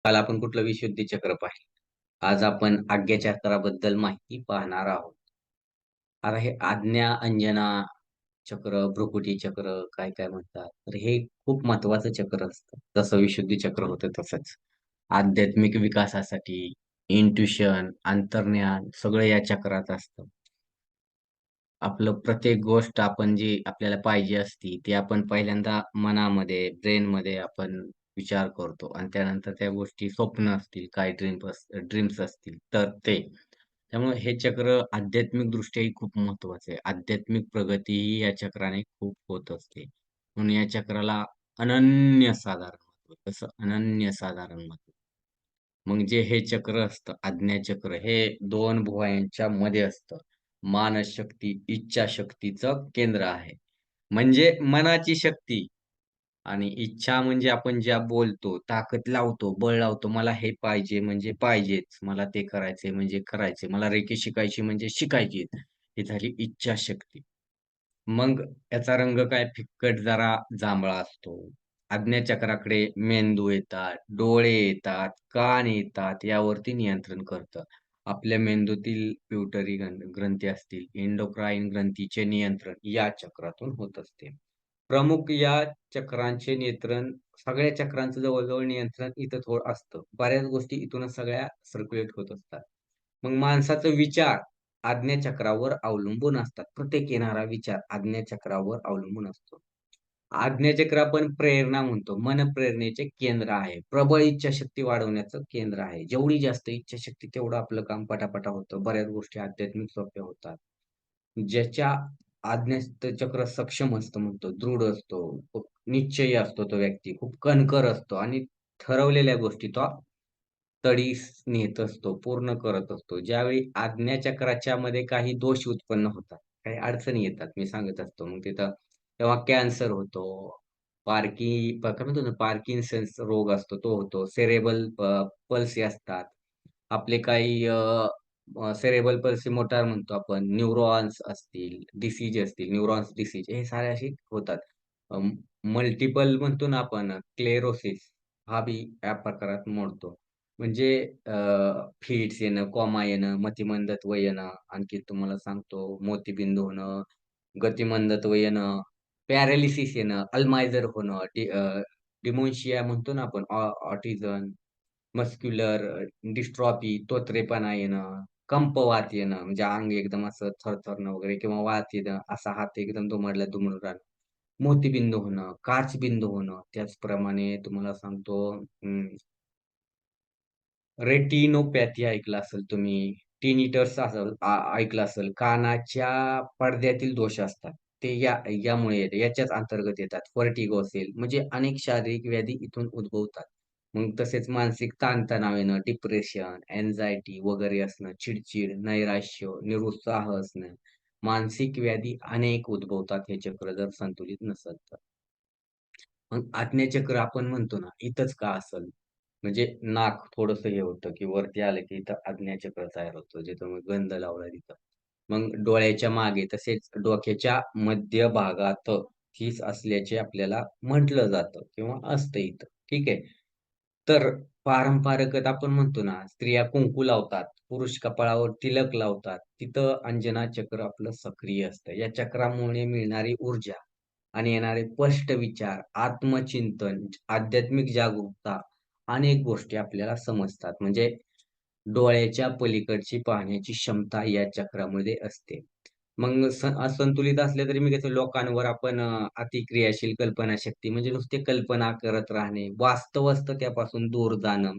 काल आपण कुठलं विशुद्धी चक्र पाहिलं. आज आपण आज्ञाचक्राबद्दल माहिती पाहणार आहोत. आता हे आज्ञा, अंजना चक्र, भ्रुकुटी चक्र काय-काय म्हणतात. तर हे खूप महत्त्वाचं चक्र असतं. जसं विशुद्धी चक्र होतं तसंच. आध्यात्मिक विकासासाठी इंट्युशन, अंतर्ज्ञान सगळं या चक्रात असतं. आपलं प्रत्येक गोष्ट आपण जी आपल्याला पाहिजे असती, ती आपण पहिल्यांदा मनामध्ये, ब्रेनमध्ये आपण विचार करतो आणि त्यानंतर त्या गोष्टी स्वप्न असतील, काही ड्रीम्स असतील, तर ते. त्यामुळे हे चक्र आध्यात्मिकदृष्ट्याही खूप महत्त्वाचं आहे. आध्यात्मिक प्रगतीही या चक्राने खूप होत असते. म्हणून या चक्राला अनन्यसाधारण महत्त्व. तसं अनन्यसाधारण महत्त्व. मग जे हे चक्र असतं, आज्ञाचक्र हे 2 भुवयांच्या मध्ये असतं. मानसशक्ती, इच्छाशक्तीचं केंद्र आहे. म्हणजे मनाची शक्ती आणि इच्छा म्हणजे आपण ज्या बोलतो, ताकद लावतो, बळ लावतो. मला हे पाहिजे म्हणजे पाहिजेच. मला ते करायचंय म्हणजे करायचंय. मला रेकी शिकायची म्हणजे शिकायचीच. ही झाली इच्छाशक्ती. मग याचा रंग काय फिक्कट जरा जांभळा असतो. आज्ञाचक्राकडे मेंदू येतात, डोळे येतात, कान येतात, यावरती नियंत्रण करतं. आपल्या मेंदूतील पिट्युटरी ग्रंथी असतील, एंडोक्राईन ग्रंथीचे नियंत्रण या चक्रातून होत असते. प्रमुख या चक्रांचे नियंत्रण सगळ्या चक्रांचं जवळ नियंत्रण इथं थोडं असतं. बऱ्याच गोष्टी इथूनच सगळ्या सर्क्युलेट होत असतात. मग माणसाचा विचार आज्ञाचक्रावर अवलंबून असतात. प्रत्येक येणारा विचार आज्ञाचक्रावर अवलंबून असतो. आज्ञाचक्र आपण प्रेरणा म्हणतो. मन प्रेरणेचे केंद्र आहे. प्रबळ इच्छाशक्ती वाढवण्याचं केंद्र आहे. जेवढी जास्त इच्छाशक्ती तेवढं आपलं काम पटापटा होतं. बऱ्याच गोष्टी आध्यात्मिक सोप्या होतात. ज्याच्या चक्र सक्षम असतं म्हणतो, दृढ असतो, खूप निश्चयी असतो तो व्यक्ती, खूप कणखर असतो आणि ठरवलेल्या गोष्टी तो तडीस नेत असतो, पूर्ण करत असतो. ज्यावेळी आज्ञाचक्राच्या मध्ये काही दोष उत्पन्न होतात, काही अडचणी येतात, मी सांगत असतो. मग तिथं तेव्हा कॅन्सर होतो, काय म्हणतो ना, पार्किन्सन्स रोग असतो, तो होतो. सेरेब्रल पल्सी असतात. आपले काही सेरेब्रल पल्सी मोटार म्हणतो आपण, न्यूरॉन्स असतील, डिसीज असतील, न्यूरॉन्स डिसीज हे सारे असे होतात. मल्टिपल म्हणतो ना आपण, स्क्लेरोसिस हा बी या प्रकारात मोडतो. म्हणजे फिट्स येणं, कोमा येणं, मतिमंदत्व येणं, आणखी तुम्हाला सांगतो मोतीबिंदू होणं, गतिमंदत्व येणं, पॅरालिसिस येणं, अल्झायमर होणं, डिमेन्शिया म्हणतो ना आपण, ऑटिझम, मस्क्युलर डिस्ट्रॉफी, तोतरेपणा येणं, कंपवात येणं, म्हणजे अंग एकदम असं थरथरणं वगैरे किंवा वात येणं, असा हात एकदम दुमडून राहणं, मोतीबिंदू होणं, काचबिंदू होणं. त्याचप्रमाणे तुम्हाला सांगतो रेटिनोपॅथी ऐकलं असेल तुम्ही. टिनिटस ऐकलं असेल. कानाच्या पडद्यातील दोष असतात. ते यामुळे येते. याच्याच अंतर्गत येतात. व्हर्टिगो असेल, म्हणजे अनेक शारीरिक व्याधी इथून उद्भवतात. मग तसेच मानसिक ताणतणाव येणं, डिप्रेशन, अँक्साइटी वगैरे असणं, चिड नैराश्य, निरुत्साह असणं, मानसिक व्याधी अनेक उद्भवतात हे चक्र जर संतुलित नसेल तर. मग आज्ञाचक्र आपण म्हणतो ना, इथंच का असेल? म्हणजे नाक थोडंसं हे होतं, की वरती आलं की इथं आज्ञाचक्र तयार होतं, जिथं मग गंध लावला तिथं. मग डोळ्याच्या मागे तसेच डोक्याच्या मध्यभागात ठिस असल्याचे आपल्याला म्हटलं जातं किंवा असतं इथं. ठीक आहे. तर पारंपरिकत आपण म्हणतो ना, स्त्रिया कुंकू लावतात, पुरुष कपाळावर तिलक लावतात. तिथं अंजना चक्र आपलं सक्रिय असतं. या चक्रामुळे मिळणारी ऊर्जा आणि येणारे स्पष्ट विचार, आत्मचिंतन, आध्यात्मिक जागरूकता अनेक गोष्टी आपल्याला समजतात. म्हणजे डोळ्याच्या पलीकडची पाहण्याची क्षमता या चक्रामध्ये असते. मग असंतुलित असले तरी मी कसं लोकांवर आपण अतिक्रियाशील कल्पनाशक्ती म्हणजे नुसते कल्पना करत राहणे, वास्तव असतं त्यापासून दूर जाणं.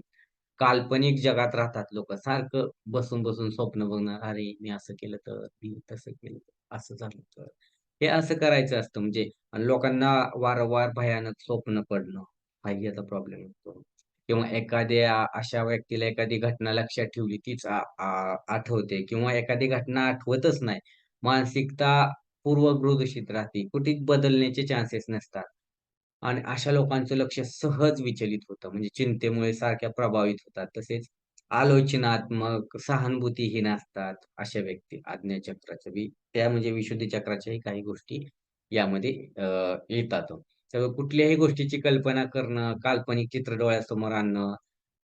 काल्पनिक जगात राहतात लोकं. सारखं बसून स्वप्न बघणार. अरे, मी असं केलं तर, मी तसं केलं तर, असं झालं तर. हे असं करायचं असतं म्हणजे आणि लोकांना वारंवार भयानक स्वप्न पडणं, हाही याचा प्रॉब्लेम असतो. किंवा एखाद्या अशा व्यक्तीला एखादी घटना लक्षात ठेवली तीच आठवते किंवा एखादी घटना आठवतच नाही. मानसिकता पूर्वग्रह राहते. कुठेच बदलण्याचे चान्सेस नसतात. आणि अशा लोकांचं लक्ष सहज विचलित होतं. म्हणजे चिंतेमुळे सारख्या प्रभावित होतात. तसेच आलोचनात्मक, सहानुभूतीहीन असतात अशा व्यक्ती. आज्ञाचक्राच्या बी त्या म्हणजे विशुद्धी चक्राच्याही काही गोष्टी यामध्ये येतात. तर कुठल्याही गोष्टीची कल्पना करणं, काल्पनिक चित्र डोळ्यासमोर आणणं,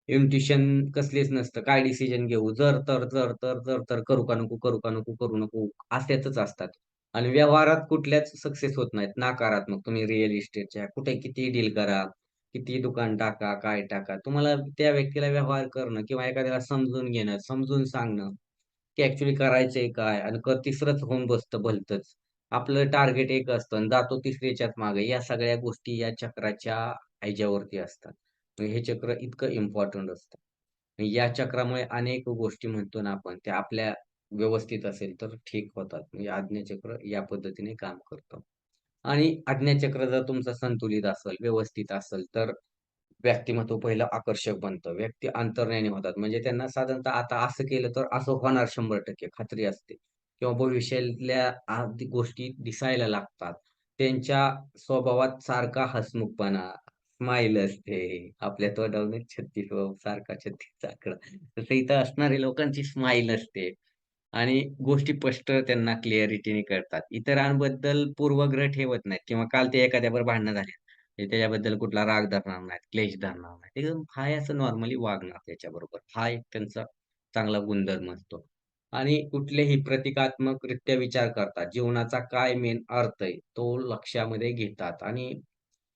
इन्ट्युशन कसलीच नसतं. काय डिसिजन घेऊ? जर, तर, जर, तर, जर, तर करू का नको, करू का नको, करू नको अशातच असतात. आणि व्यवहारात कुठल्याच सक्सेस होत नाहीत. नकारात्मक. तुम्ही रिअल इस्टेटच्या कुठे कितीही डील करा, कितीही दुकान टाका, काय टाका. तुम्हाला त्या व्यक्तीला व्यवहार करणं किंवा एखाद्याला समजून घेणं, समजून सांगणं, की ॲक्चुअली करायचंय काय? आणि तिसरंच होऊन बसतं भलतंच. आपलं टार्गेट एक असतं आणि जातो तिसरीच्याच मागे. या सगळ्या गोष्टी या चक्राच्या ह्याच्यावरती असतात. म्हणजे हे चक्र इतकं इम्पोर्टंट असतं. या चक्रामुळे अनेक गोष्टी म्हणतो ना आपण, त्या आपल्या व्यवस्थित असेल तर ठीक होतात. म्हणजे आज्ञाचक्र या पद्धतीने काम करतं. आणि आज्ञाचक्र जर तुमचं संतुलित असेल, व्यवस्थित असेल, तर व्यक्तिमत्व पहिलं आकर्षक बनतं. व्यक्ती अंतर्ज्ञानी होतात. म्हणजे त्यांना साधारणतः आता असं केलं तर असं होणार 100% खात्री असते. किंवा भविष्यातल्या गोष्टी दिसायला लागतात. त्यांच्या स्वभावात सारखा हसमुखपणा, स्माईल असते. आपल्या तोंडावरून 36 सारखा 36 आकडा. तसं इथं असणाऱ्या लोकांची स्माईल असते. आणि गोष्टी स्पष्ट त्यांना क्लॅरिटीने कळतात. इतरांबद्दल पूर्वग्रह ठेवत नाहीत किंवा काल ते एखाद्याबरोबर भांडणं झाली. ते त्याच्याबद्दल कुठला राग धरणार नाहीत, क्लेश धरणार नाहीत. एकदम हाय असं नॉर्मली वागणार त्याच्याबरोबर. हा एक त्यांचा चांगला गुणधर्म असतो. आणि कुठलेही प्रतिकात्मकरित्या विचार करतात. जीवनाचा काय मेन अर्थ आहे, तो लक्षामध्ये घेतात आणि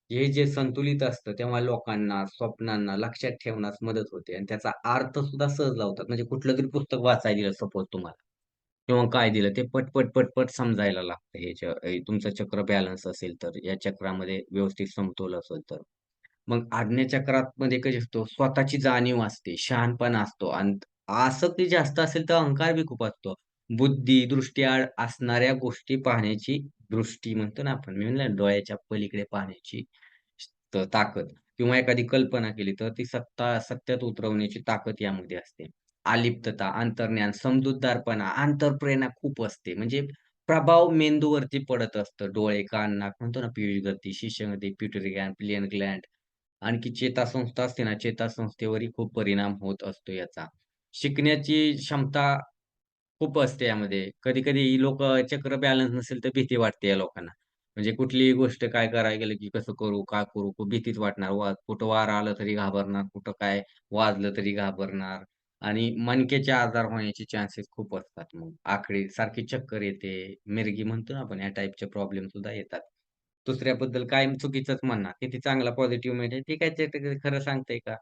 हे जे संतुलित असतं, तेव्हा लोकांना, स्वप्नांना लक्षात ठेवण्यास मदत होते आणि त्याचा अर्थ सुद्धा सहज लावतात. म्हणजे कुठलं तरी पुस्तक वाचायला दिलं सपोज तुम्हाला किंवा काय दिलं ते पट समजायला लागतं. तुमचं चक्र बॅलन्स असेल तर, या चक्रामध्ये व्यवस्थित समतोल असेल तर. मग आज्ञाचक्रामध्ये कशी असतो, स्वतःची जाणीव असते, शहाणपणा असतो आणि आसक्ती जास्त असेल तर अहंकार बी खूप असतो. बुद्धी, दृष्टीआड असणाऱ्या गोष्टी पाहण्याची दृष्टी म्हणतो ना आपण, मी म्हणलं डोळ्याच्या पलीकडे पाहण्याची ताकद किंवा एखादी कल्पना केली तर ती सत्यात उतरवण्याची ताकद यामध्ये असते. अलिप्तता, अंतर्ज्ञान, समजूतदारपणा, अंतःप्रेरणा खूप असते. म्हणजे प्रभाव मेंदूवरती पडत असतं. डोळे, कान, नाक म्हणतो ना पीयूष गती, शिश्नगती, पिट्युटरी ग्लॅंड, पिनियन ग्लॅंड आणखी चेतासंस्था असते ना, चेतासंस्थेवरही खूप परिणाम होत असतो याचा. शिकण्याची क्षमता खूप असते यामध्ये. कधी-कधी लोकं चक्र बॅलन्स नसेल तर भीती वाटते या लोकांना. म्हणजे कुठलीही गोष्ट काय करायला गेलं की कसं करू, काय करू? खूप भीतीच वाटणार. कुठं वारं आलं तरी घाबरणार, कुठं काय वाजलं तरी घाबरणार आणि मणक्याचे आजार होण्याचे चान्सेस खूप असतात मग. आखडी सारखी चक्कर येते, मिरगी म्हणतो ना आपण, या टाइपचे प्रॉब्लेम सुद्धा येतात. दुसऱ्याबद्दल कायम चुकीचंच म्हणणार. किती चांगला पॉझिटिव्ह म्हणजे ते काय ते ते खरं सांगतंय का?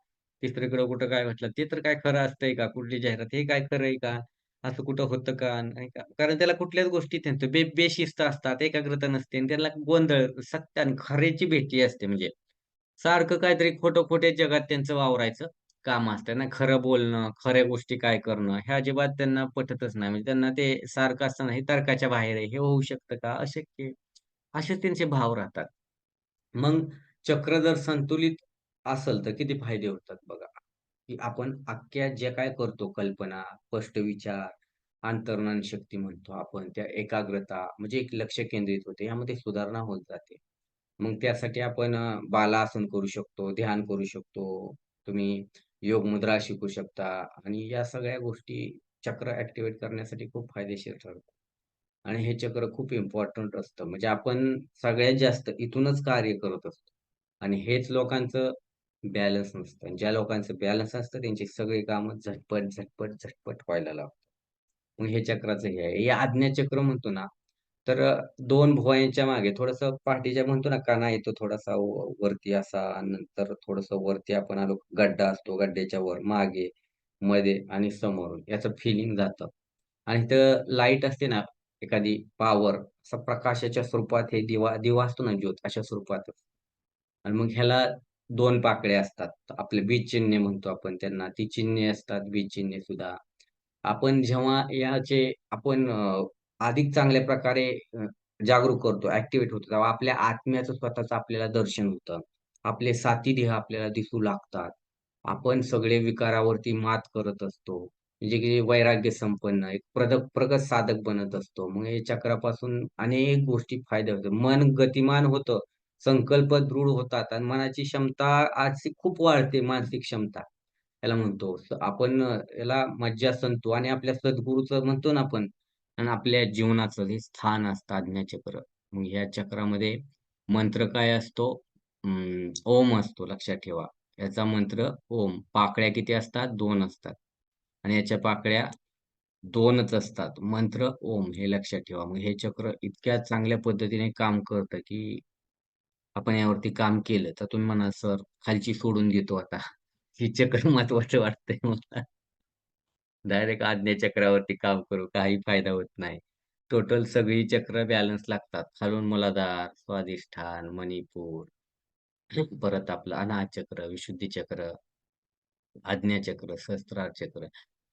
तिसरीकडे कुठं काय म्हटलं, ते तर काय खरं असतंय का? कुठली जाहिरात, हे काय खरं आहे का? असं कुठं होतं का? नाही का? कारण त्याला कुठल्याच गोष्टी त्यांचं बेशिस्त असतात, एकाग्रता नसते आणि त्याला गोंधळ, सत्य आणि खऱ्याची भीती असते म्हणजे. सारखं काहीतरी खोटं-खोट्या जगात त्यांचं वावरायचं काम असतं ना. खरं बोलणं, खऱ्या गोष्टी काय करणं, हे अजिबात त्यांना पटतच नाही. म्हणजे त्यांना ते सारखं असतं हे तर्काच्या बाहेर आहे, हे होऊ शकतं का? अशक्य आहे. असे त्यांचे भाव राहतात. मग चक्र जर संतुलित असेल, तर किती फायदे होतात बघा, की आपण अख्ख्या जे काय करतो कल्पना, स्पष्ट विचार, अंतर्मन शक्ती म्हणतो आपण, त्या एकाग्रता म्हणजे एक लक्ष केंद्रित होते. यामध्ये सुधारणा होत जाते. मग त्यासाठी आपण बालासन करू शकतो, ध्यान करू शकतो. तुम्ही योग मुद्रा शिकू शकता आणि या सगळ्या गोष्टी चक्र ॲक्टिव्हेट करण्यासाठी खूप फायदेशीर ठरतात. आणि हे चक्र खूप इम्पोर्टंट असतं. म्हणजे आपण सगळ्यात जास्त इथूनच कार्य करत असतो. आणि हेच लोकांचं बॅलन्स नसतं. आणि ज्या लोकांचं बॅलन्स असतं त्यांची सगळी कामं झटपट व्हायला लागतात. मग हे चक्राचं हे आहे. हे आज्ञाचक्र म्हणतो ना, तर 2 भुवयांच्या मागे थोडंसं पाठीच्या म्हणतो ना कणा येतो थोडासा वरती असा आणि नंतर थोडंसं वरती आपण आलो, गड्डा असतो, गड्ड्याच्या वर मागे, मध्ये आणि समोरून याचं फिलिंग जातं. आणि इथं लाईट असते ना, एखादी पॉवर असा प्रकाशाच्या स्वरूपात हे दिवा दिवा असतो ना ज्योत अशा स्वरूपात आणि मग ह्याला 2 पाकळ्या असतात. आपले बीजचिन्हे म्हणतो आपण त्यांना. ती चिन्हे असतात, बीजचिन्हे सुद्धा. आपण जेव्हा याचे आपण अधिक चांगल्या प्रकारे जागरूक करतो, ॲक्टिव्हेट होतो, तेव्हा आपल्या आत्म्याचं स्वतःचं आपल्याला दर्शन होतं. आपले साथी देह आपल्याला दिसू लागतात. आपण सगळे विकारावरती मात करत असतो. म्हणजे की वैराग्य संपन्न, एक प्रगत साधक बनत असतो. मग या चक्रापासून अनेक गोष्टी फायदा होतो. मन गतिमान होतं, संकल्प दृढ होतात आणि मनाची क्षमता आजची खूप वाढते, मानसिक क्षमता. याला म्हणतो. आपण याला मज्जासंतू आणि आपल्या सद्गुरूचं म्हणतो ना आपण आणि आपल्या जीवनाचं हे स्थान असतं आज्ञाचक्र. मग ह्या चक्रामध्ये मंत्र काय असतो? ओम असतो लक्षात ठेवा. याचा मंत्र ओम. पाकळ्या किती असतात? 2 असतात. आणि याच्या पाकळ्या 2च असतात. मंत्र ओम हे लक्षात ठेवा. मग हे चक्र इतक्या चांगल्या पद्धतीने काम करतं, की आपण यावरती काम केलं, तर तुम्ही म्हणाल, "सर खालची सोडून देतो आता." हे चक्र महत्वाचं वाटतंय मला. डायरेक्ट आज्ञाचक्रावरती काम करू, काही फायदा होत नाही. टोटल सगळी चक्र बॅलन्स लागतात. खालून मूलाधार, स्वाधिष्ठान, मणिपूर, परत आपलं अनाहत चक्र, विशुद्धी चक्र, आज्ञाचक्र, सहस्त्रार चक्र.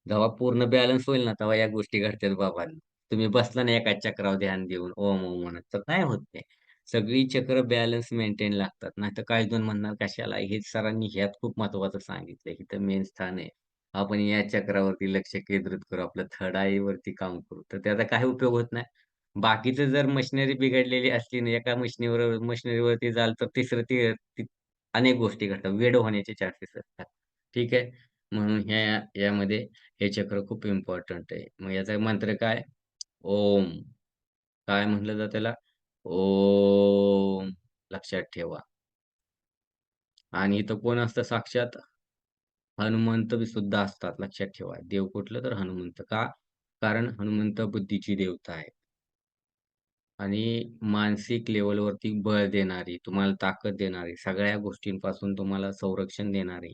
जेव्हा पूर्ण बॅलन्स होईल ना, तेव्हा या गोष्टी घडतात बाबांनो. तुम्ही बसला ना एकाच चक्रावर ध्यान देऊन ओम, ओम म्हणत, तर काय होत नाही. सगळी चक्र बॅलन्स मेंटेन लागतात. नाहीतर काही जण म्हणणार कशाला? हे सरांनी ह्यात खूप महत्त्वाचं सांगितलंय. इथं मेन स्थान आहे. आपण या चक्रावरती लक्ष केंद्रित करू. आपलं थर्ड आयवरती काम करू. तर त्याचा काही उपयोग होत नाही. बाकीचं जर मशिनरी बिघडलेली असली ना, एका मशिनरीवरती जाल तर तिसरं ती अनेक गोष्टी घडतात. वेड होण्याचे चान्सेस असतात. ठीक आहे. म्हणून यामध्ये हे चक्र खूप इम्पोर्टंट आहे. मग याचा मंत्र काय? ओम. काय म्हटलं जातं त्याला? ओम. लक्षात ठेवा. आणि इथं कोण असतं साक्षात? हनुमंत सुद्धा असतात. लक्षात ठेवा. देव कुठलं? तर हनुमंत. का? कारण हनुमंत बुद्धीची देवता आहे. आणि मानसिक लेव्हलवरती बळ देणारी, तुम्हाला ताकद देणारी, सगळ्या गोष्टींपासून तुम्हाला संरक्षण देणारी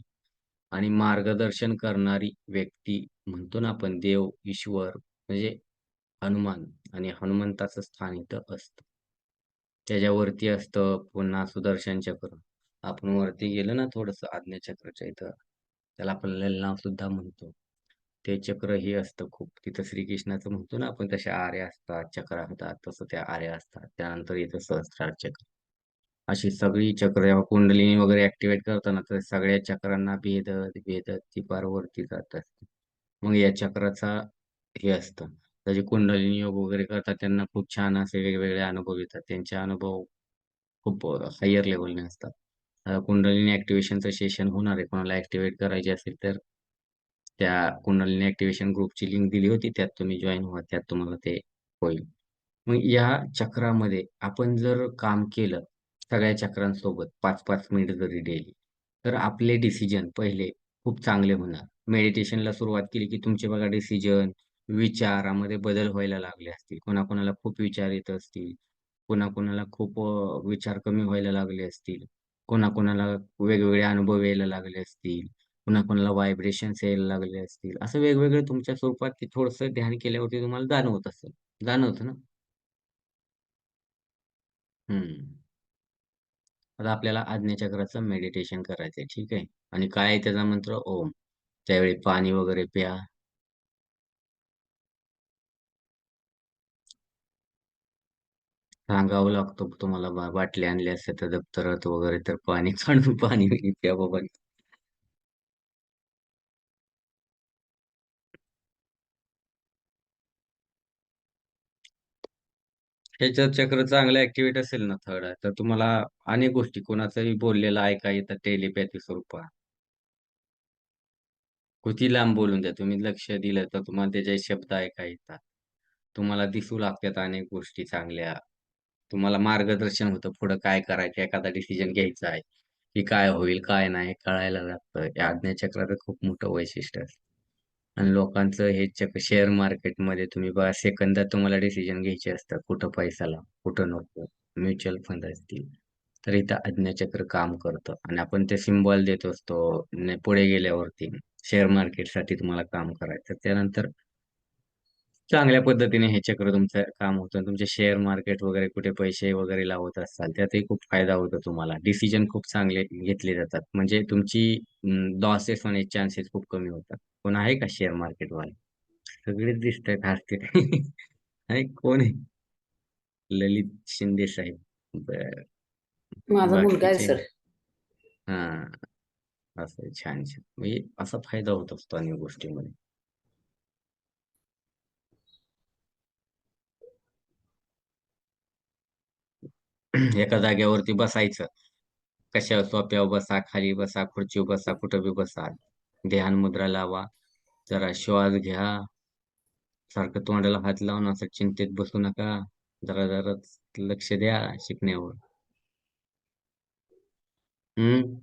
आणि मार्गदर्शन करणारी व्यक्ती म्हणतो ना आपण देव, ईश्वर म्हणजे हनुमान आणि हनुमंताचं स्थान इथं असतं. त्याच्यावरती असतं पुन्हा सुदर्शन चक्र. आपण वरती गेलो ना थोडंसं आज्ञाचक्राच्या इथं, त्याला आपण ललनाव सुद्धा म्हणतो. ते चक्रही असतं खूप. तिथं श्रीकृष्णाचं म्हणतो ना आपण तशा आऱ्या असतात, चक्र असतात, तसं त्या आऱ्या असतात. त्यानंतर इथं सहस्त्रार चक्र. अशी सगळी चक्र जेव्हा कुंडलिनी वगैरे ॲक्टिव्हेट करतो तर सगळ्या चक्रांना भेदत, भेदत ती पार वरती जात असते. मग या चक्राचा हे असतं. त्याचे कुंडलिनी योग वगैरे करतात त्यांना खूप छान असे वेगवेगळे अनुभव येतात. त्यांचे अनुभव खूप हायर लेव्हलने असतात. कुंडलिनी ॲक्टिव्हेशनचं सेशन होणार आहे. कोणाला ॲक्टिव्हेट करायची असेल तर त्या कुंडलिनी ॲक्टिव्हेशन ग्रुपची लिंक दिली होती. त्यात तुम्ही जॉइन व्हा. त्यात तुम्हाला ते होईल. मग या चक्रामध्ये आपण जर काम केलं, सगळ्या चक्रांसोबत 5-5 मिनिट जरी डेली, तर आपले डिसिजन पहिले खूप चांगले होणार. मेडिटेशनला सुरुवात केली, की तुमचे बघा डिसिजन, विचारामध्ये बदल व्हायला लागले असतील. कोणाकोणाला खूप विचार येत असतील, कोणाकोणाला खूप विचार कमी व्हायला लागले असतील, कोणाकोणाला वेगवेगळे अनुभव यायला लागले असतील, कोणाकोणाला व्हायब्रेशन्स यायला लागले असतील. असं वेगवेगळं तुमच्या स्वरूपात ते थोडंसं ध्यान केल्यावरती तुम्हाला जाणवत असेल. जाणवतं ना? हं. आता आपल्याला आज्ञाचक्राचं मेडिटेशन करायचंय, ठीक आहे? आणि काय आहे त्याचा मंत्र? ओम. त्यावेळी पाणी वगैरे प्या. सांगावं लागतं तुम्हाला बाटली आणली असते तर दप्तरात वगैरे तर पाणी काढून पाणी प्या बाबा. ह्याच्यात चक्र चांगलं ॲक्टिव्हेट असेल ना थर्ड आय, तर तुम्हाला अनेक गोष्टी कोणाचंही बोललेलं ऐका येतं टेलिपॅथी स्वरूपात. किती लांब बोलून द्या, तुम्ही लक्ष दिलं तर तुम्हाला त्याचे शब्द ऐका येतात. तुम्हाला दिसू लागतात अनेक गोष्टी चांगल्या. तुम्हाला मार्गदर्शन होतं पुढं काय करायचं, एखादा डिसिजन घ्यायचा आहे, की काय होईल, काय नाही कळायला लागतं. या आज्ञाचक्राचं खूप मोठं वैशिष्ट्य असतं. आणि लोकांचं हे शेअर मार्केटमध्ये तुम्ही बघा सेकंदात तुम्हाला डिसिजन घ्यायचे असतात. कुठं पैसा लावा, कुठं नको. म्युच्युअल फंड असतील. तर इथं आज्ञाचक्र काम करतं आणि आपण ते सिम्बॉल देत असतो पुढे गेल्यावरती. शेअर मार्केटसाठी तुम्हाला काम करायचं. त्यानंतर चांगल्या पद्धतीने हे चक्र तुमचं काम होतं. तुमचे शेअर मार्केट वगैरे कुठे पैसे वगैरे लावत असाल, त्यातही खूप फायदा होतो तुम्हाला. डिसिजन खूप चांगले घेतले जातात. म्हणजे तुमची लॉसेस होण्याचे चान्सेस खूप कमी होतात. कोण आहे का शेअर मार्केटवाले? सगळेच दिसतायत हसते. आणि कोण आहे? ललित शिंदे साहेब. बरं. माझा मुलगा आहे बाकीचे सर. हां, असं आहे. छान, छान. म्हणजे असा फायदा होत असतो अनेक गोष्टींमध्ये. एका जागेवरती बसायचं. कशावर सोफ्यावर बसा, खाली बसा, खुर्चीवर बसा, कुठं बी बसा. ध्यान मुद्रा लावा. जरा श्वास घ्या. सारखं तोंडाला हात लावून असं चिंतेत बसू नका. जरा जरा लक्ष द्या शिकण्यावर. हं.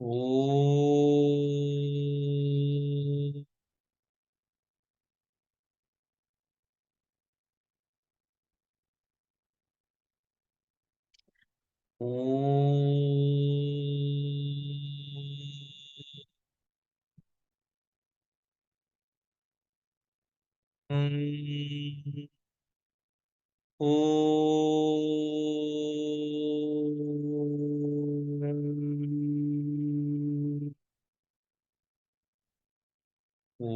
ओम. ओम. ओम.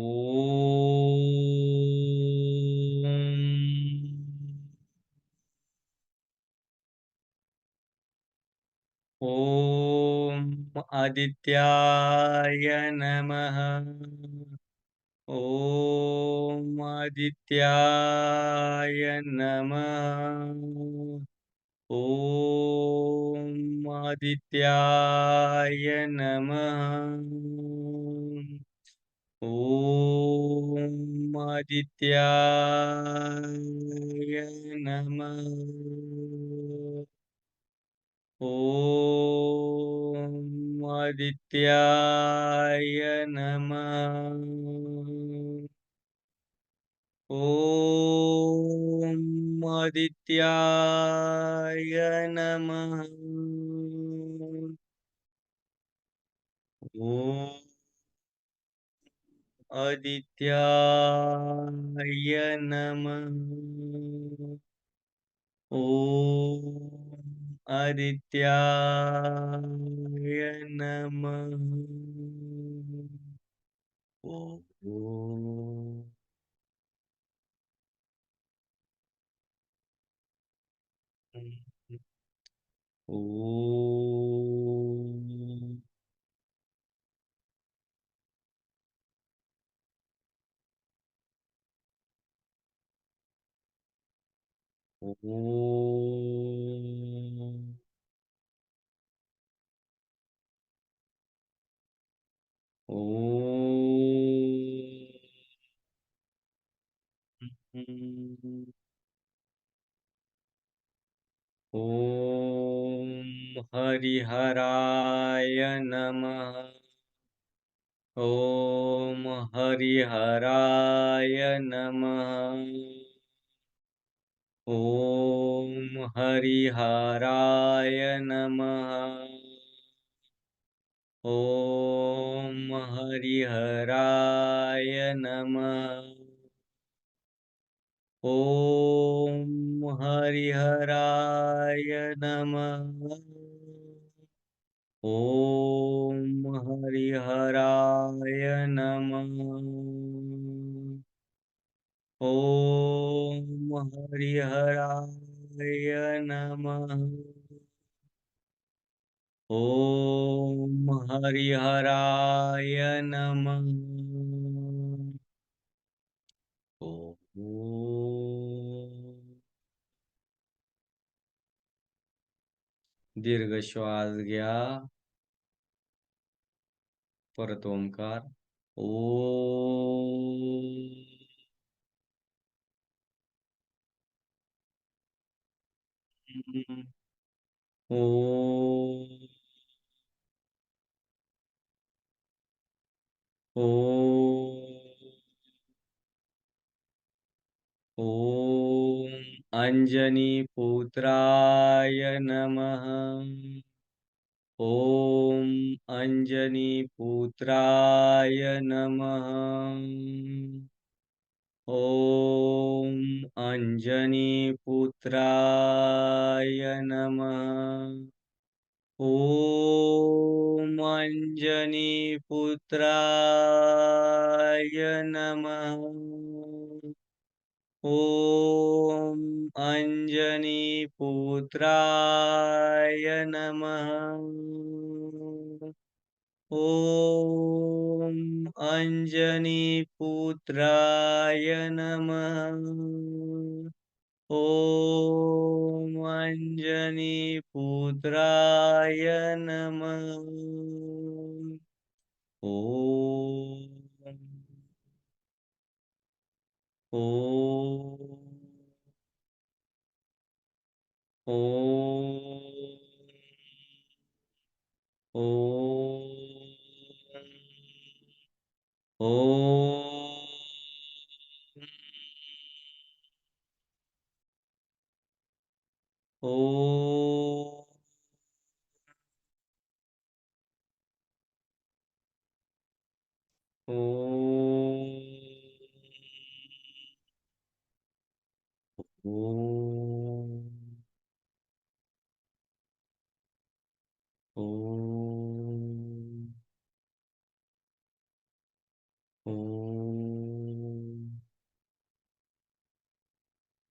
ओम आदित्याय नमः. ओम आदित्याय नमः. ओम आदित्याय नमः. ओम आदित्याय नमः. ओम आदित्याय नमः. ओम आदित्याय नमः. ओम आदित्याय नमः. ओम आदित्याय नमः. ओम. ओम. ओम. ओम. ॐ हरिहराय नमः. ॐ हरिहराय नमः. ॐ हरिहराय नमः. ॐ हरिहराय नमः. ॐ हरिहराय नमः. ॐ हरिहराय नमः. ॐ हरिहराय नमः. ॐ हरिहराय नमः. ओम. दीर्घ श्वास घ्या. परत ओंकार. ओम. ओम. ओम. ओम अंजनी पुत्राय नमः. ओम अंजनी पुत्राय नमः. ओम अंजनी पुत्राय नमः. ओम अंजनी पुत्राय नमः. ओम अंजनी पुत्राय नमः. ओम अंजनी पुत्राय नमः. ओम अंजनी पुत्राय नमः. ओम. ओम. ओम. ओम. ओम ओम ओम ओम ओम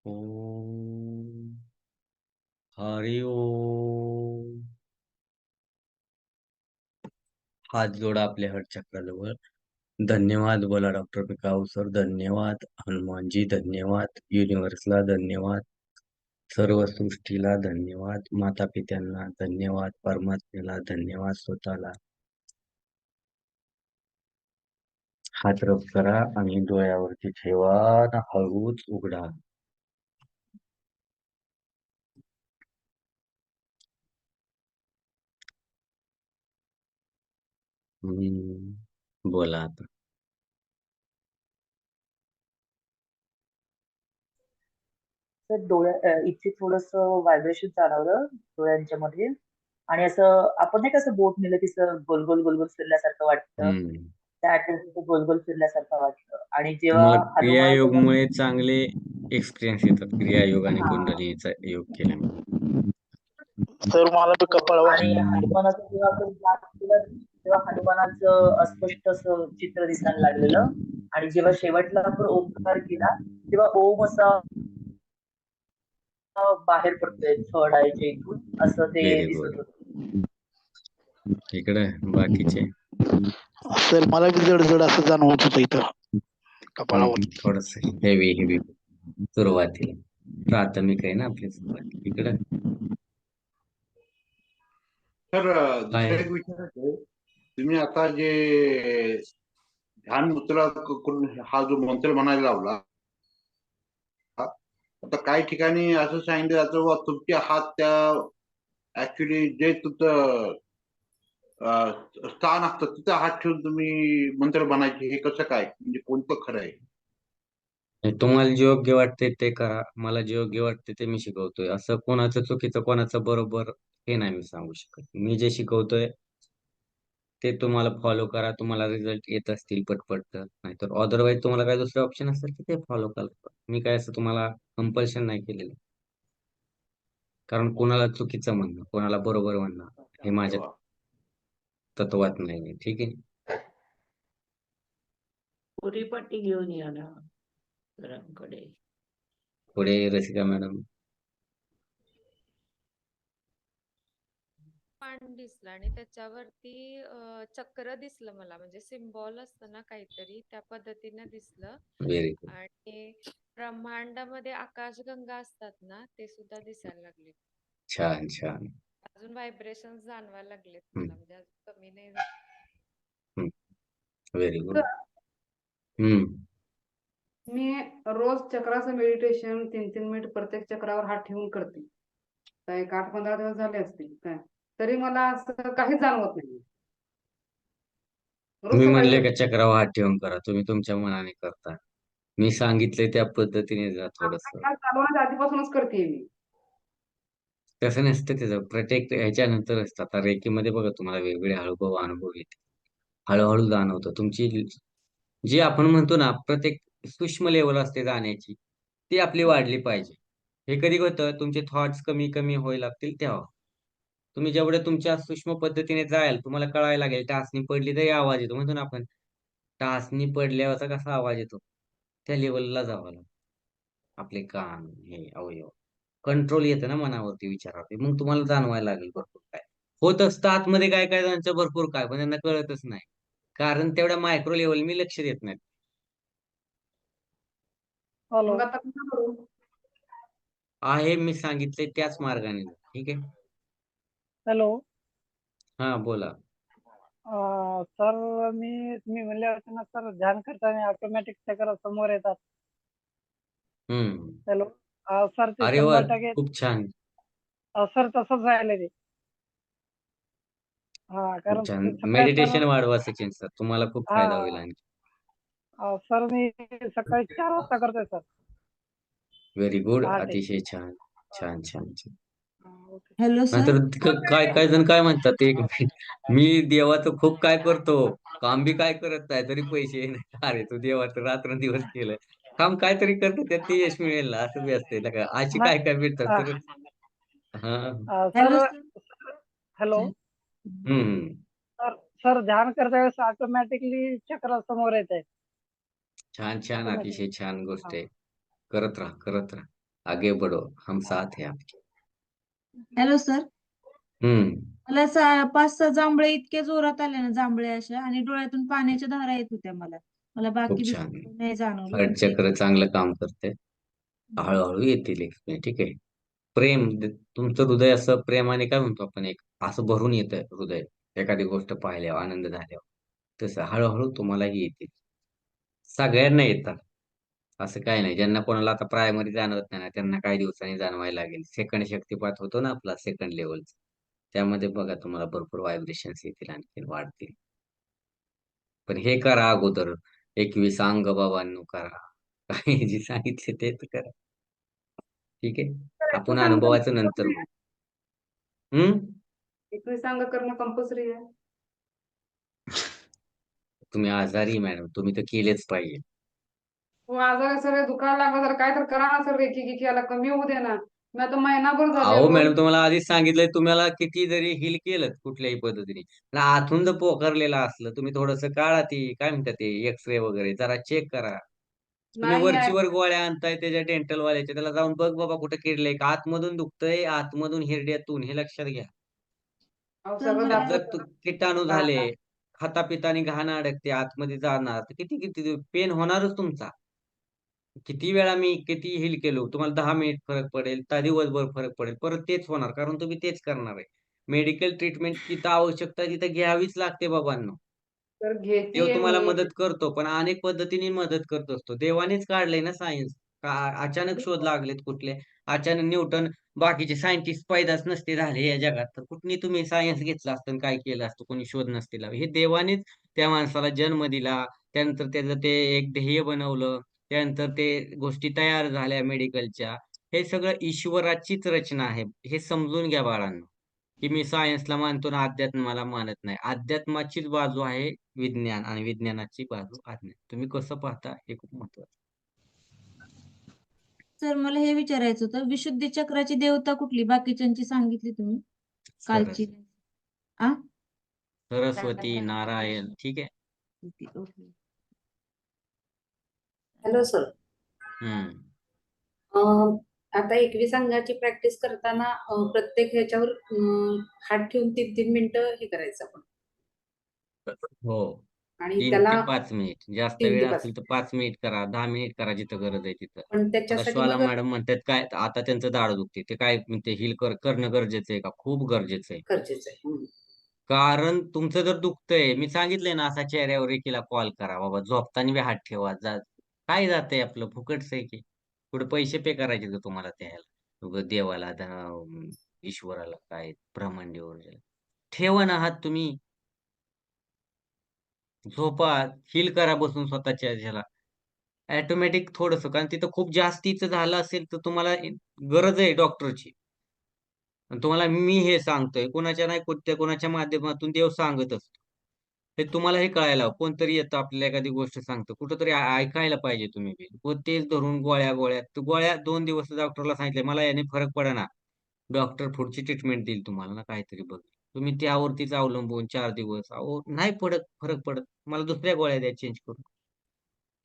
ओम हरि ओम. हात जोडा आपल्या हर्ट चक्राजवळ. धन्यवाद बोला डॉक्टर पिकाऊ सर. धन्यवाद हनुमानजी. धन्यवाद युनिव्हर्सला. धन्यवाद सर्व सृष्टीला. धन्यवाद माता पित्यांना. धन्यवाद परमात्म्याला. धन्यवाद स्वतःला. हात रब करा आणि डोळ्यावरती ठेवा आणि हळूच उघडा. बोला आता. तर इथे थोडस व्हायब्रेशन जाणवलं डोळ्यांच्या मध्ये. आणि असं आपण नाही कसं बोट नेलं की असं गोल गोल गोल गोल फिरल्यासारखं वाटतं. हम्म त्या गोल गोल फिरल्यासारखं वाटतं. आणि जेव्हा तुम्हाला हनुमानाचं क्रियायोगमुळे चांगले एक्सपिरियन्स येतात. क्रियायोग आणि हा, कुंडलिनीचा योग केल्यामुळे. तर मला ते कपाळावर आणि हनुमानाचं जेव्हा आपण जाप केलं तेव्हा हनुमानाचं अस्पष्ट असं चित्र दिसायला लागलेलं. आणि जेव्हा शेवटला आपण ओंकार केला तेव्हा ओम असा बाहेर पडतोय थर्ड आयच्या इथून असं ते व्हेरी दिसत गुड. होतं. इकडे बाकीचे सर मला बी जड जड असं जाणवत होतं इथं कपाळावर. थोडस हेवी हेवी सुरुवातीला. प्राथमिक आहे ना आपली सुरुवात. इकडे सर काय दुसरं एक विचारायचं तुम्ही आता जे ध्यान मुद्रा करून हा जो मंत्र म्हणायला लावला, आता काही ठिकाणी असं सांगितलं जातं व तुमचे हात त्या ऍक्च्युली जे तुमचं स्थान असतं तिथं हात ठेवून तुम्ही मंत्र म्हणायचे. हे कसं काय, म्हणजे कोणतं खरं आहे? तुम्हाला जे योग्य वाटते ते करा. मला जे योग्य वाटते ते मी शिकवतोय. असं कोणाचं चुकीचं कोणाचं बरोबर हे नाही मी सांगू शकत. मी जे शिकवतोय ते तुम्हाला फॉलो करा. तुम्हाला रिझल्ट येत असतील पटपट तर. नाहीतर अदरवाईज तुम्हाला काय दुसरे ऑप्शन असेल तर ते फॉलो करा. मी काय असं तुम्हाला कंपल्शन नाही केलेलं. कारण कोणाला चुकीचं म्हणणं कोणाला बरोबर म्हणणं हे माझ्या तेव्हा तत्वात नाही. ठीक आहे. पुरी पट्टी घेऊन या ना सरांकडे. पुढे रसिका मॅडम. पान दिसलं आणि त्याच्यावरती चक्र दिसलं मला, म्हणजे सिम्बॉल असतं ना काहीतरी त्या पद्धतीने दिसलं. Very good. आणि ब्रह्मांडामध्ये आकाशगंगा असतात ना ते सुद्धा दिसायला लागले. छान छान. अजून व्हायब्रेशन जाणवायला लागलेत हम्म, मला, म्हणजे अजून कमी नाही झालं. हम्म. Very good. हम्म. मी रोज चक्राचं मेडिटेशन 3-3 मिनिट प्रत्येक चक्रावर हात ठेवून करते. तर एक 8-15 दिवस झाले असतील काय, तरी मला असं काहीच जाणवत नाही. रोज तुम्ही सकाळी म्हणले का करते. चक्रावर हात ठेवून करा. तुम्ही तुमच्या मनाने करता. मी सांगितलंय त्या पद्धतीने जा थोडस. आता चालवण्याच्या आधीपासूनच करते मी. तसं नसतं त्याचं. प्रत्येक ह्याच्यानंतर असतं. आता रेकीमध्ये बघा तुम्हाला वेगवेगळे अनुभव येते. हळूहळू जाणवतं. तुमची जी आपण म्हणतो ना प्रत्येक सूक्ष्म लेवल असते जाण्याची ती आपली वाढली पाहिजे. हे कधी होतं तुमचे थॉट्स कमी कमी व्हायला लागतील तेव्हा. तुम्ही जेवढे तुमच्या सूक्ष्म पद्धतीने जाल तुम्हाला कळायला लागेल. टाचणी पडली तरी आवाज येतो. म्हणतो ना आपण टाचणी पडल्यावरचा कसा आवाज येतो त्या लेवलला जावं लागतं. आपले कान हे अवयव कंट्रोल येतं ना मनावरती विचारावरती. मग तुम्हाला जाणवायला लागेल भरपूर काय होत असतं आतमध्ये. काय काय जणांचं भरपूर काय पण त्यांना कळतच नाही. कारण तेवढ्या मायक्रो लेवल मी लक्ष देत नाही. मग आता कसं करू? आहे मी सांगितले त्याच मार्गाने जा. ठीक आहे. हॅलो हा बोला. सर, तुम्ही म्हणले होते ना सर, ध्यान करताना ऑटोमॅटिक चक्र समोर येतात. हम्म. हॅलो सर, ते अरे वा 100% खूप छान. सर तसंच राहिले ते. खूप कारण छान. सकाळी सर मेडिटेशन वाढवा सचिन सर. तुम्हाला खूप हा फायदा होईल आणखी. सर मी सकाळी 4 वाजता करतोय सर. Very good. पहाटे. अतिशय छान. छान, छान, छान. ओके. Hello sir. नाहीतर काय काय जण काय म्हणतात, एक मिनिट, मी देवाचं खूप काय करतो, काम बी काय करत नाही तरी पैसे नाही. अरे तू देवाचं रात्रंदिवस केलं, काम काहीतरी करतो त्यात ते यश मिळेल ना, असं बी असते ना का, अशी काय काय भेटतात तर. हा. Hello sir sir. हॅलो. हम्म. सर सर ध्यान करता वेळेस ऑटोमॅटिकली चक्र समोर येत आहे. छान छान, ऑटोमॅटिक. अतिशय छान गोष्ट आहे. करत राहा, करत राहा. आगे बढ़ो, हम साथ है आपके. Hello sir. हम्म. मला 5-6 जांभळे इतके जोरात आले ना, जांभळे अशा, आणि डोळ्यातून पाण्याच्या धारा येत होत्या मला. मला बाकी खूप दुसरं छान. काही नाही जाणवलं, हार्ट पण ते चक्र चांगलं काम करते. हळूहळू येतील ठीक आहे. प्रेम, तुमचं हृदय असं प्रेमाने, काय म्हणतो आपण, एक असं भरून येतं हृदय एखादी गोष्ट पाहिल्यावर, आनंद झाल्यावर, तसं हळूहळू तुम्हालाही येतील. सगळ्यांना येतात, असं काही नाही. ज्यांना कोणाला आता प्रायमरी जाणवत नाही ना, त्यांना काही दिवसांनी जाणवायला लागेल. सेकंड शक्तिपात होतो ना आपला, सेकंड लेवलचा, त्यामध्ये बघा तुम्हाला भरपूर व्हायब्रेशन्स येतील, आणखी वाढतील. पण हे करा अगोदर, 21 अंग बाबांनो करा. काही जे सांगितले तेच करा. ठीक आहे. आपण 21 अंग अनुभवाचं नंतर करणं बघू. हम्म. 21 अंग करणं कंपल्सरी आहे. तुम्ही आजारी मॅडम, तुम्ही तर केलेच पाहिजे. हो, आजार सगळे दुखायला लागलं तर काय तर करा ना सर, रेकी गिकी याला कमी होऊ दे ना. मी आता महिनाभर झाले अहो रोज. मॅडम, तुम्हाला आधीच सांगितलंय, तुम्हाला किती जरी हिल केलं कुठल्याही पद्धतीने, पण आतून जर पोखरलेलं असलं, तुम्ही थोडंसं काढा, ती काय म्हणतात ते एक्सरे वगैरे जरा चेक करा. तुम्ही नाही आहे. वरचीवर गोळ्या आणताय त्याच्या डेंटल वाल्याच्या, त्याला जाऊन बघ बाबा कुठे किडलंय का, आतमधून दुखतंय, आतमधून हिरड्यातून, हे लक्षात घ्या. अहो सर सगळं मला त्यात जर दाखवलं. किटाणू हा, झाले, हा. खाता पितानी घाण अडकते, आतमध्ये जाणार, तर किती किती पेन होणारच तुमचा. किती वेळा मी किती हिल केलो, तुम्हाला 10 मिनिट फरक पडेल, दिवसभर फरक पडेल, परत तेच होणार, कारण तुम्ही तेच करणार आहे. मेडिकल ट्रीटमेंट जिथं आवश्यकता तिथं घ्यावीच लागते बाबांनो. तर देव घेतीये तुम्हाला मी. मदत करतो, पण अनेक पद्धतीने मदत करत असतो. देवानेच काढलंय ना सायन्स. का अचानक शोध लागलेत कुठले? अचानक न्यूटन, बाकीचे सायंटिस्ट पैदाच नसते झाले या जगात, तर कुठनी तुम्ही सायन्स घेतलं असतं आणि काय केलं असतं, कोणी शोध नसते लावले. हे देवानेच त्या माणसाला जन्म दिला, त्यानंतर त्याचं ते एक ध्येय बनवलं, त्यानंतर ते गोष्टी तयार झाल्या मेडिकलच्या. हे सगळं ईश्वराचीच रचना आहे. हे समजून घ्या बाळांनो, की मी सायन्सला मानतो ना अध्यात्म मला मानत नाही. अध्यात्माचीच बाजू आहे विज्ञान, आणि विज्ञानाची बाजू अज्ञान. तुम्ही कसं पाहता हे खूप महत्वाचं. सर मला हे विचारायचं होतं, विशुद्धी चक्राची देवता कुठली? बाकीच्यांची सांगितली तुम्ही कालची. सरस आ सरस्वती, नारायण, ठीक आहे. Okay okay. Hello sir. हम्म. आता 21 अंगाची प्रॅक्टिस करताना प्रत्येक ह्याच्यावर हात ठेवून 3-3 मिनिटं हे करायचं आपण. हो. आणि 3 त्याला ते 5 मिनिट. जास्त 3 वेळ ते 5. असेल तर 5 मिनिट करा, 10 मिनिट करा, जिथं गरज आहे तिथं. पण आता त्याच्यासाठी श्वाला मग मॅडम म्हणतात काय, आता त्यांचं दाढ दुखते, ते काय म्हणते, हिल करणं गरजेचं आहे का? खूप गरजेचं आहे. गरजेचं आहे. कारण तुमचं जर दुखतंय, मी सांगितलंय ना, असा चेहऱ्यावर एकीला कॉल करा बाबा, झोपताना बी हात ठेवा. काय जातंय आपलं, फुकटच आहे की. कुठे पैसे पे करायचे का तुम्हाला त्याला, उगाच देवाला, ईश्वराला, काय ब्रह्मांडी ऊर्जेला? ठेवा ना हात तुम्ही, झोपा, फील करा बसून स्वतःच्या ह्याला. ऑटोमॅटिक थोडंसं, कारण तिथं खूप जास्तीचं झालं असेल तर तुम्हाला गरज आहे डॉक्टरची. आणि तुम्हाला मी हे सांगतोय, कोणाच्या नाही कोणाच्या माध्यमातून देव सांगत असतो. हे तुम्हाला हे कळायला हवं. कोणतरी येतं आपल्याला एखादी गोष्ट सांगतं, कुठंतरी ऐकायला पाहिजे तुम्ही बी. तेच धरून गोळ्या 2 दिवस डॉक्टरला सांगितले, मला याने फरक पडेना. डॉक्टर पुढची ट्रीटमेंट देईल तुम्हाला ना, काहीतरी बघ. तुम्ही त्यावरतीच अवलंबून 4 दिवस, अहो नाही फरक पडत, मला दुसऱ्या गोळ्या द्या चेंज करून.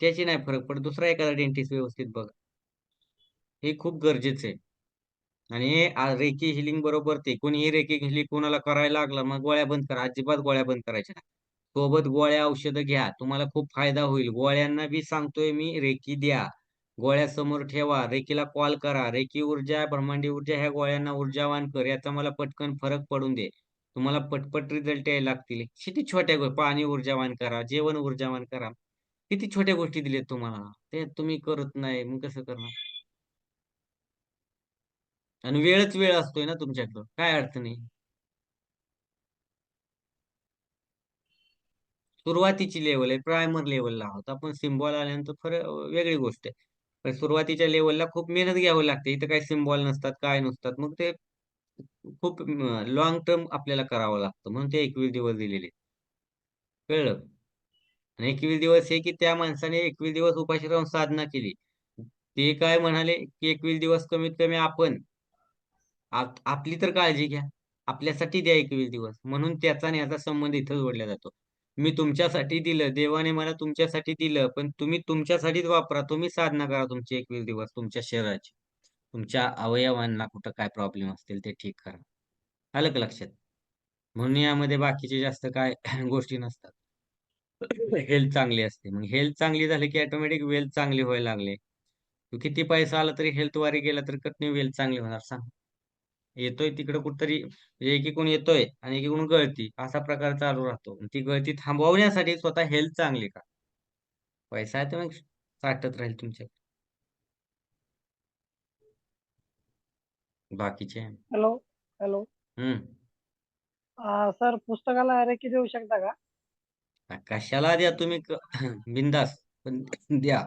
त्याची नाही फरक पडत, दुसरा एखादा डेंटिस्ट व्यवस्थित बघा. हे खूप गरजेचं आहे. आणि रेकी हिलिंग बरोबर, ते कोणीही रेकी हिलिंग कोणाला करायला लागला, मग गोळ्या बंद करा, अजिबात गोळ्या बंद करायच्या नाही. सोबत गोळ्या औषधं घ्या, तुम्हाला खूप फायदा होईल. गोळ्यांना बी सांगतोय मी, रेकी द्या, गोळ्या समोर ठेवा, रेकीला कॉल करा, रेकी ऊर्जा, ब्रह्मांडी ऊर्जा, ह्या गोळ्यांना ऊर्जावान कर, याचा मला पटकन फरक पडून दे. तुम्हाला पटपट रिझल्ट यायला लागतील. किती छोट्या गोष्टी, पाणी ऊर्जावान करा, जेवण ऊर्जावान करा, किती छोट्या गोष्टी दिल्यात तुम्हाला, ते तुम्ही करत नाही, मग कसं करणार? आणि वेळच वेळ असतोय ना तुमच्याकडं, काय अडचण आहे? सुरुवातीची लेवल आहे, प्रायमर लेवलला आहोत आपण. सिम्बॉल आल्यानंतर फरक वेगळी गोष्ट आहे. पण सुरुवातीच्या लेवलला खूप मेहनत घ्यावी लागते. इथं काही सिम्बॉल नसतात, काय नसतात. मग ते खूप लॉंग टर्म आपल्याला करावं लागतं. म्हणून ते 21 दिवस दिलेले. कळलं? आणि 21 दिवस हे की त्या माणसाने 21 दिवस उपाशी राहून साधना केली. ते काय म्हणाले की 21 दिवस कमीत कमी आपण आपली तर काळजी घ्या. आपल्यासाठी द्या 21 दिवस. म्हणून त्याचा आणि ह्याचा संबंध इथं जोडला जातो. मी तुमच्यासाठी दिलं, देवाने मला तुमच्यासाठी दिलं, पण तुम्ही तुमच्यासाठीच वापरा. तुम्ही साधना करा तुमचे 21 दिवस तुमच्या शरीराची. तुमच्या अवयवांना कुठं काय प्रॉब्लेम असतील ते ठीक करा. आलं का लक्षात? म्हणून यामध्ये बाकीचे जास्त काय गोष्टी नसतात. हेल्थ चांगली असते. मग हेल्थ चांगली झाली की ऑटोमॅटिक वेल्थ चांगली व्हायला लागले. तू किती पैसा आला तरी हेल्थ वारी गेला तर कधी वेल्थ चांगली होणार सांग? येतोय तिकडे कुठतरी म्हणजे एकीकडून येतोय आणि एकीकडून गळती असा प्रकार चालू राहतो. आणि ती गळती थांबवण्यासाठी स्वतः हेल्थ चांगली का? पैसा आहे तर मग साठत राहील तुमच्या बाकीचे. हॅलो हॅलो हम्म. सर पुस्तकाला रेकी देऊ शकता का? कशाला द्या तुम्ही बिंदास पण द्या.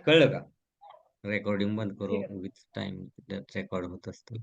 कळलं का? रेकॉर्डिंग बंद करू विथ टाइम रेकॉर्ड होत असतं.